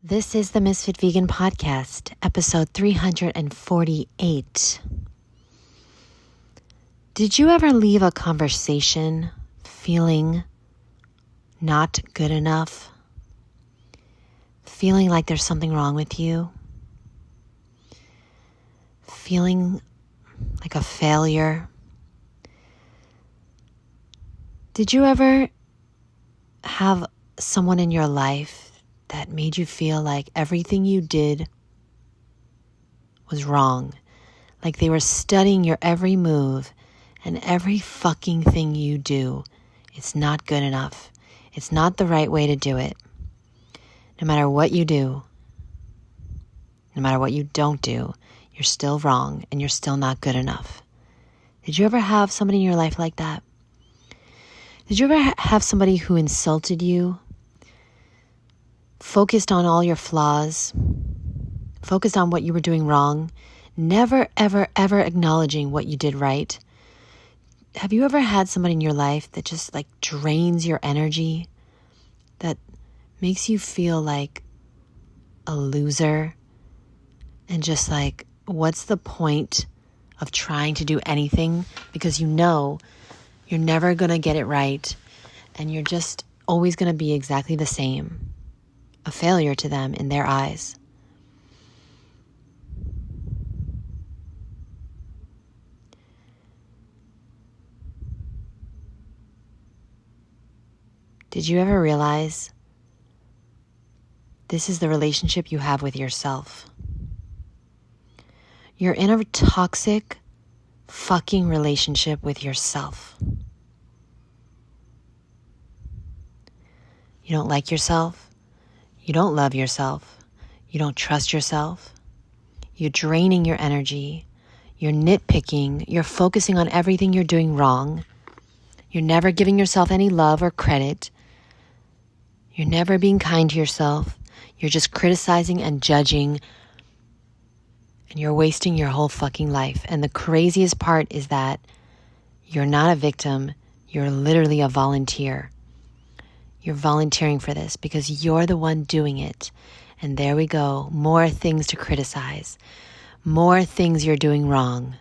This is the Ms.FitVegan podcast, episode 348. Did you ever leave a conversation feeling not good enough? Feeling like there's something wrong with you? Feeling like a failure? Did you ever have someone in your life that made you feel like everything you did was wrong? Like they were studying your every move and every fucking thing you do. It's not good enough. It's not the right way to do it. No matter what you do, no matter what you don't do, you're still wrong and you're still not good enough. Did you ever have somebody in your life like that? Did you ever have somebody who insulted you? Focused on all your flaws, focused on what you were doing wrong, never, ever, ever acknowledging what you did right? Have you ever had somebody in your life that just like drains your energy, that makes you feel like a loser and just like, what's the point of trying to do anything because you know you're never going to get it right and you're just always going to be exactly the same? A failure to them in their eyes. Did you ever realize this is the relationship you have with yourself? You're in a toxic fucking relationship with yourself. You don't like yourself. You don't love yourself. You don't trust yourself. You're draining your energy. You're nitpicking. You're focusing on everything you're doing wrong. You're never giving yourself any love or credit. You're never being kind to yourself. You're just criticizing and judging. And you're wasting your whole fucking life. And the craziest part is that you're not a victim. You're literally a volunteer. You're volunteering for this because you're the one doing it. And there we go. More things to criticize. More things you're doing wrong.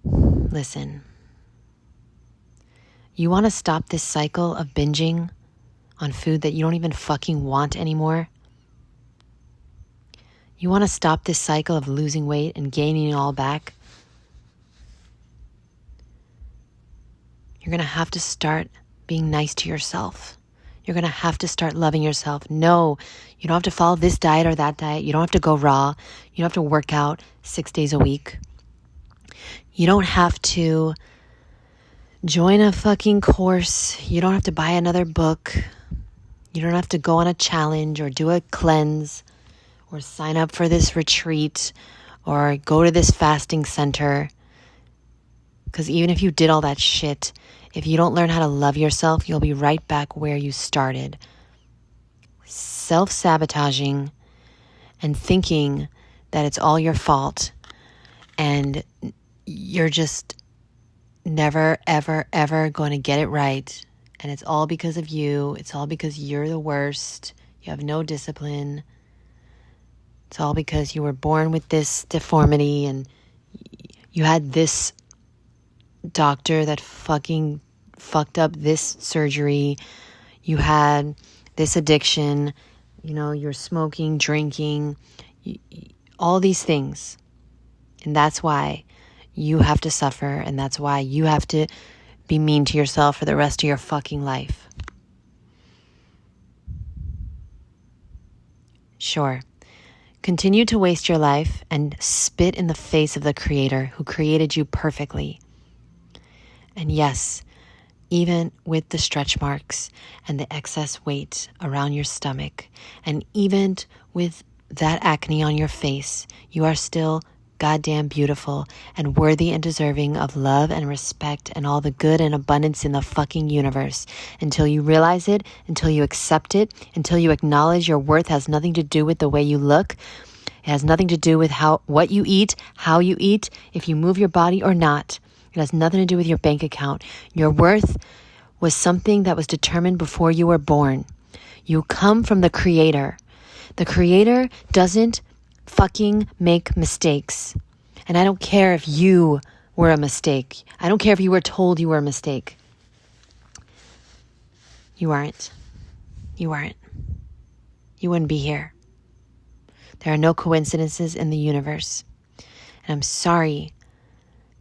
Listen. You want to stop this cycle of binging on food that you don't even fucking want anymore? You want to stop this cycle of losing weight and gaining it all back? You're going to have to start being nice to yourself. You're going to have to start loving yourself. No, you don't have to follow this diet or that diet. You don't have to go raw. You don't have to work out 6 days a week. You don't have to join a fucking course. You don't have to buy another book. You don't have to go on a challenge or do a cleanse or sign up for this retreat or go to this fasting center. Because even if you did all that shit, if you don't learn how to love yourself, you'll be right back where you started. Self-sabotaging and thinking that it's all your fault and you're just never, ever, ever going to get it right. And it's all because of you. It's all because you're the worst. You have no discipline. It's all because you were born with this deformity and you had this doctor that fucking fucked up this surgery. You had this addiction. You know, you're smoking, drinking, all these things. And that's why you have to suffer. And that's why you have to be mean to yourself for the rest of your fucking life. Sure. Continue to waste your life and spit in the face of the Creator who created you perfectly. And yes, even with the stretch marks and the excess weight around your stomach, and even with that acne on your face, you are still goddamn beautiful and worthy and deserving of love and respect and all the good and abundance in the fucking universe. Until you realize it, until you accept it, until you acknowledge your worth has nothing to do with the way you look. It has nothing to do with what you eat, how you eat, if you move your body or not. It has nothing to do with your bank account. Your worth was something that was determined before you were born. You come from the Creator. The Creator doesn't fucking make mistakes. And I don't care if you were a mistake. I don't care if you were told you were a mistake. You aren't. You aren't. You wouldn't be here. There are no coincidences in the universe. And I'm sorry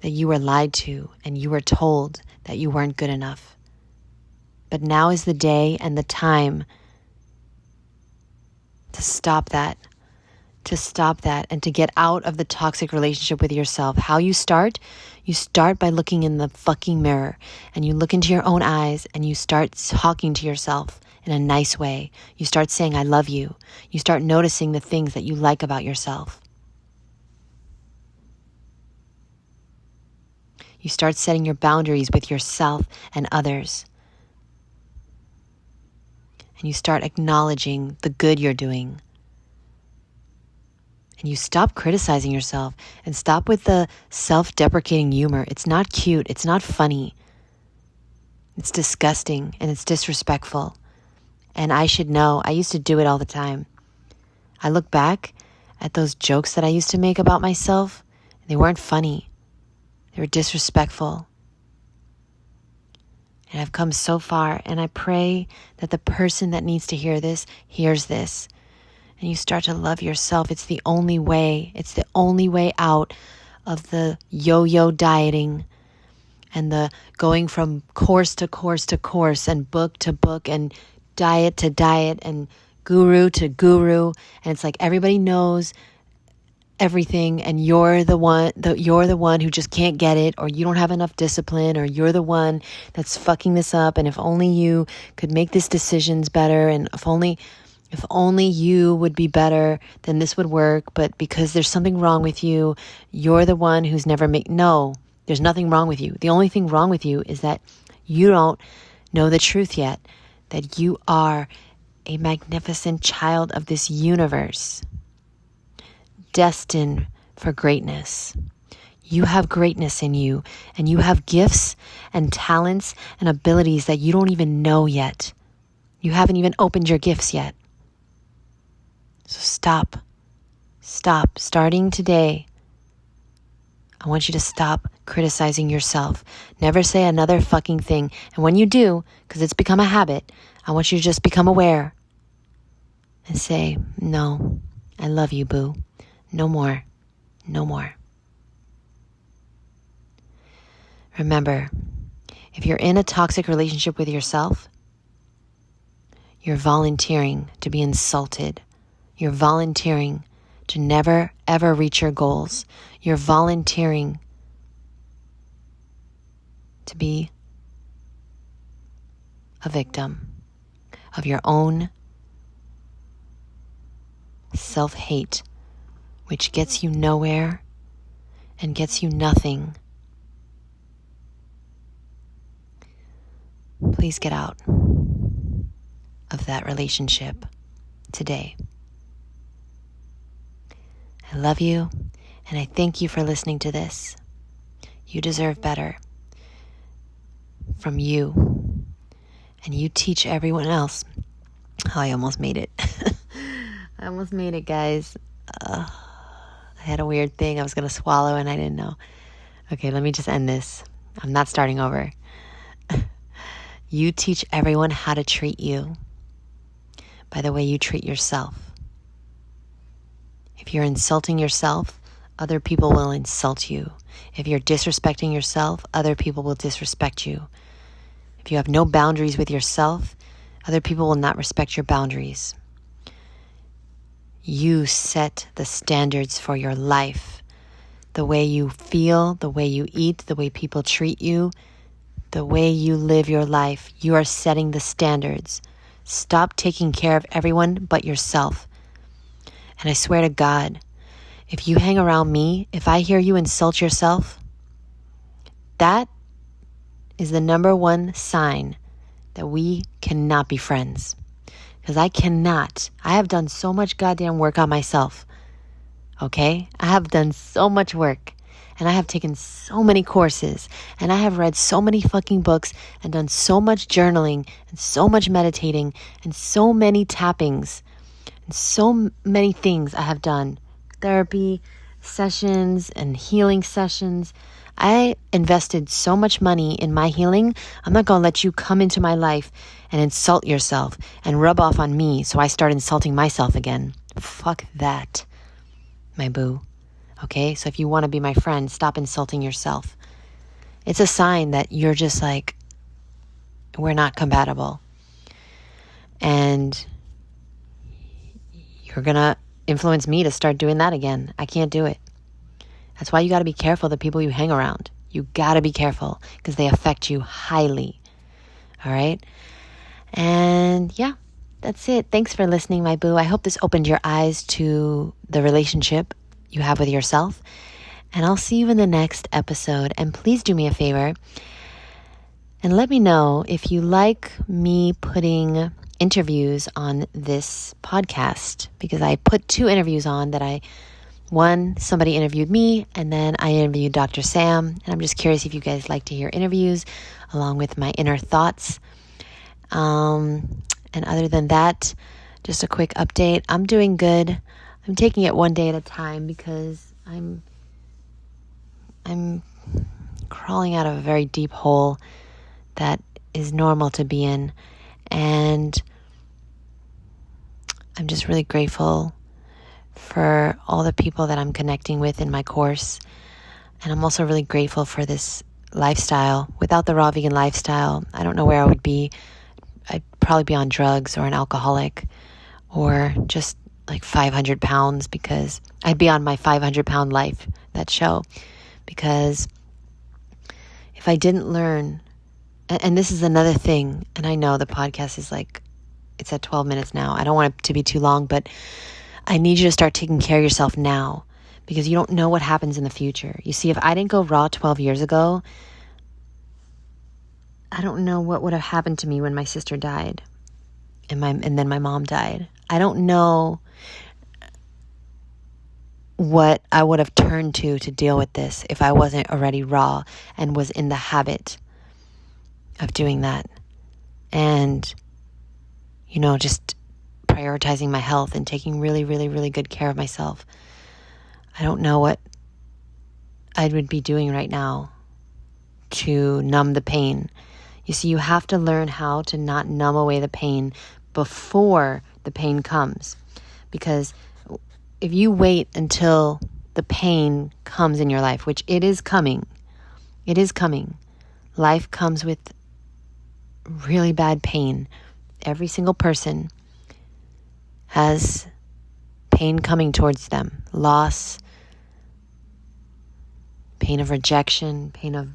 that you were lied to and you were told that you weren't good enough. But now is the day and the time to stop that. To stop that and to get out of the toxic relationship with yourself. How you start by looking in the fucking mirror and you look into your own eyes and you start talking to yourself in a nice way. You start saying, I love you. You start noticing the things that you like about yourself. You start setting your boundaries with yourself and others. And you start acknowledging the good you're doing. And you stop criticizing yourself and stop with the self-deprecating humor. It's not cute. It's not funny. It's disgusting and it's disrespectful. And I should know. I used to do it all the time. I look back at those jokes that I used to make about myself. And they weren't funny. They were disrespectful. And I've come so far. And I pray that the person that needs to hear this hears this. And you start to love yourself. It's the only way. It's the only way out of the yo-yo dieting and the going from course to course to course and book to book and diet to diet and guru to guru. And it's like everybody knows everything and you're the one who just can't get it, or you don't have enough discipline, or you're the one that's fucking this up. And if only you could make these decisions better, and if only you would be better, then this would work. But because there's something wrong with you, you're the one who's never no, there's nothing wrong with you. The only thing wrong with you is that you don't know the truth yet, that you are a magnificent child of this universe, destined for greatness. You have greatness in you, and you have gifts and talents and abilities that you don't even know yet. You haven't even opened your gifts yet. So stop. Starting today, I want you to stop criticizing yourself. Never say another fucking thing. And when you do, because it's become a habit, I want you to just become aware and say, no, I love you, boo. No more. No more. Remember, if you're in a toxic relationship with yourself, you're volunteering to be insulted. You're volunteering to never, ever reach your goals. You're volunteering to be a victim of your own self-hate, which gets you nowhere and gets you nothing. Please get out of that relationship today. I love you, and I thank you for listening to this. You deserve better from you, and you teach everyone else. Oh, I almost made it. I almost made it, guys. I had a weird thing I was going to swallow, and I didn't know. Okay, let me just end this. I'm not starting over. You teach everyone how to treat you by the way you treat yourself. If you're insulting yourself, other people will insult you. If you're disrespecting yourself, other people will disrespect you. If you have no boundaries with yourself, other people will not respect your boundaries. You set the standards for your life. The way you feel, the way you eat, the way people treat you, the way you live your life. You are setting the standards. Stop taking care of everyone but yourself. And I swear to God, if you hang around me, if I hear you insult yourself, that is the number one sign that we cannot be friends. Because I have done so much goddamn work on myself. Okay? I have done so much work. And I have taken so many courses, and I have read so many fucking books and done so much journaling and so much meditating and so many tappings and so many things I have done. Therapy sessions and healing sessions. I invested so much money in my healing. I'm not going to let you come into my life and insult yourself and rub off on me so I start insulting myself again. Fuck that, my boo. Okay, so if you want to be my friend, stop insulting yourself. It's a sign that you're just like, we're not compatible. And you're going to influence me to start doing that again. I can't do it. That's why you got to be careful the people you hang around. You got to be careful because they affect you highly. All right? And yeah, that's it. Thanks for listening, my boo. I hope this opened your eyes to the relationship you have with yourself. And I'll see you in the next episode. And please do me a favor and let me know if you like me putting interviews on this podcast, because I put 2 interviews on that one, somebody interviewed me, and then I interviewed Dr. Sam. And I'm just curious if you guys like to hear interviews along with my inner thoughts. And other than that, just a quick update. I'm doing good. I'm taking it one day at a time because I'm crawling out of a very deep hole that is normal to be in. And I'm just really grateful for all the people that I'm connecting with in my course. And I'm also really grateful for this lifestyle. Without the raw vegan lifestyle, I don't know where I would be. I'd probably be on drugs or an alcoholic or just like 500 pounds, because I'd be on my 500-pound life, that show. Because if I didn't learn, and this is another thing, and I know the podcast is like, it's at 12 minutes now. I don't want it to be too long, but I need you to start taking care of yourself now, because you don't know what happens in the future. You see, if I didn't go raw 12 years ago, I don't know what would have happened to me when my sister died and then my mom died. I don't know what I would have turned to deal with this if I wasn't already raw and was in the habit of doing that. And, just prioritizing my health and taking really, really, really good care of myself. I don't know what I would be doing right now to numb the pain. You see, you have to learn how to not numb away the pain before the pain comes. Because if you wait until the pain comes in your life, which it is coming. Life comes with really bad pain. Every single person has pain coming towards them. Loss, pain of rejection, pain of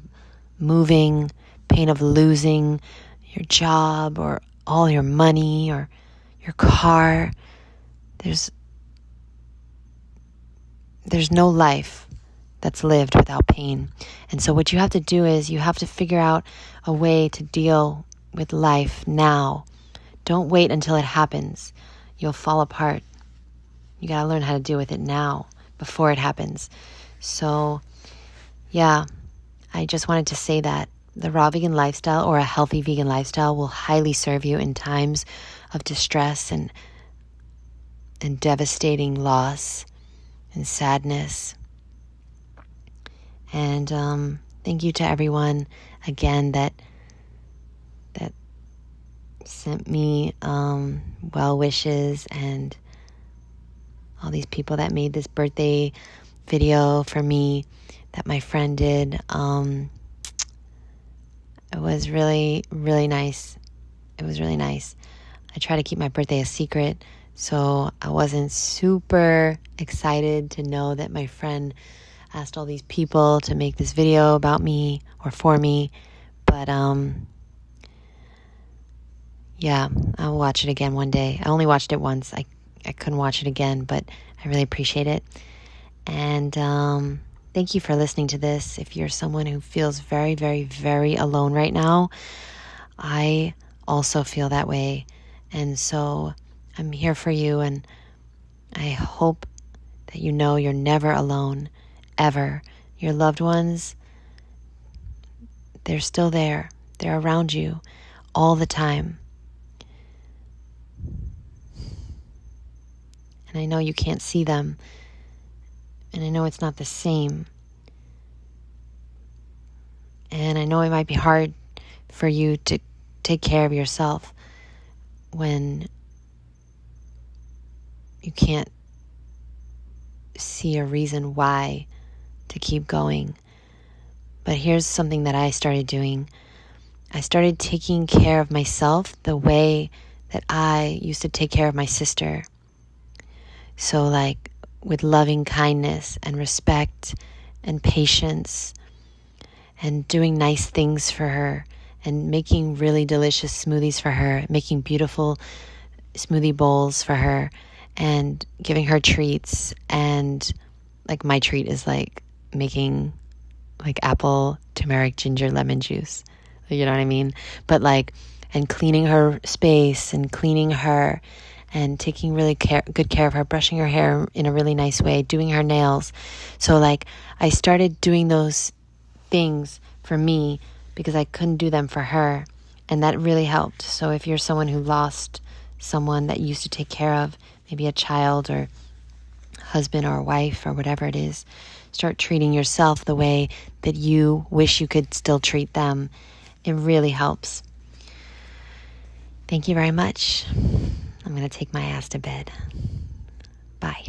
moving, pain of losing your job or all your money or your car. There's no life that's lived without pain. And so what you have to do is you have to figure out a way to deal with life now. Don't wait until it happens. You'll fall apart. You got to learn how to deal with it now before it happens. So, yeah, I just wanted to say that the raw vegan lifestyle or a healthy vegan lifestyle will highly serve you in times of distress and devastating loss and sadness. And thank you to everyone again that sent me well wishes, and all these people that made this birthday video for me that my friend did. It was really, really nice. It was really nice. I try to keep my birthday a secret, so I wasn't super excited to know that my friend asked all these people to make this video about me or for me. But yeah, I'll watch it again one day. I only watched it once. I couldn't watch it again, but I really appreciate it. And thank you for listening to this. If you're someone who feels very, very, very alone right now, I also feel that way. And so I'm here for you, and I hope that you know you're never alone, ever. Your loved ones, they're still there. They're around you all the time. And I know you can't see them. And I know it's not the same. And I know it might be hard for you to take care of yourself when you can't see a reason why to keep going. But here's something that I started doing. I started taking care of myself the way that I used to take care of my sister. So like with loving kindness and respect and patience and doing nice things for her and making really delicious smoothies for her, making beautiful smoothie bowls for her and giving her treats. And like my treat is like making like apple, turmeric, ginger, lemon juice. You know what I mean? But like, and cleaning her space and cleaning her and taking really good care of her, brushing her hair in a really nice way, doing her nails. So like I started doing those things for me because I couldn't do them for her. And that really helped. So if you're someone who lost someone that you used to take care of, maybe a child or husband or wife or whatever it is, start treating yourself the way that you wish you could still treat them. It really helps. Thank you very much. I'm going to take my ass to bed. Bye.